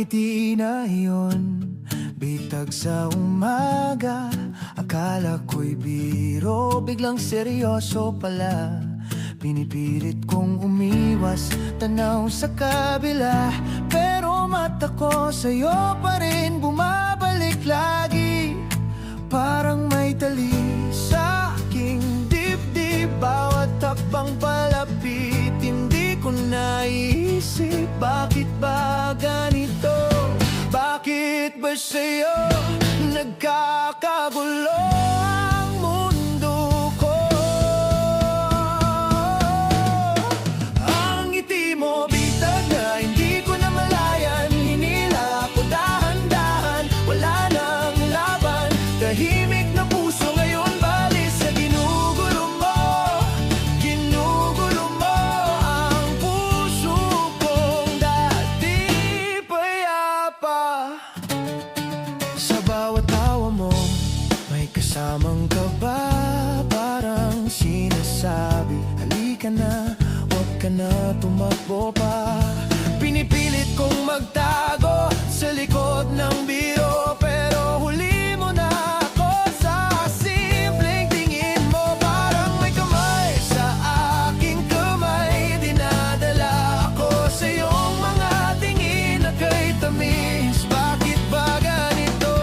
ngiti na iyon, bitag sa umaga. Akala ko'y biro, biglang seryoso pala. Pinipilit kong umiwas, tanaw sa kabila. Pero mata ko sa'yo pa rin bumabalik lagi. Parang may tali sa aking dibdib. Bawat takbang palapit, hindi ko naiisip. Bakit ba ganito? Bakit ba sa'yo nagkakagulo ang mundo ko? Ang ngiti mo bitag na hindi ko na malayan. Hinila ko dahan-dahan, wala nang laban. Tahimik na puso ngayon balis sa ginugulo mo. Ginugulo mo ang puso kong dati payapa. Sa bawat tawa mo, may kasamang kaba. Parang sinasabi, halika na, huwag ka na tumakbo pa. Pinipilit kong magtago sa likod ng biro, pero huli mo na ako sa simpleng tingin mo. Parang may kamay sa aking kamay, dinadala ako sa iyong mga tingin na kay tamis. Bakit ba ganito?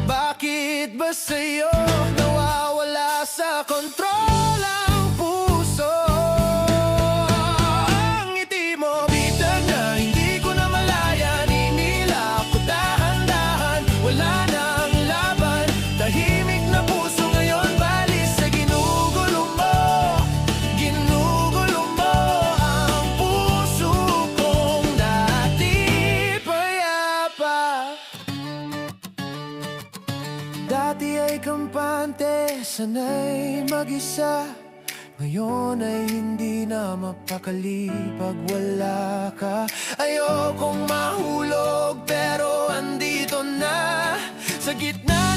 Bakit ba sa'yo nawawala sa kontrol ang puso? Ang ngiti mo bitag na hindi ko na malayan. Hinila ko dahan-dahan, wala nang laban. Tahimik na puso ngayon balis sa ginugulo mo. Ginugulo mo ang puso kong dati payapa. Dati ay kampante, sanay mag-isa. Ngayon ay hindi na mapakali pag wala ka. Ayokong mahulog pero andito na sa gitna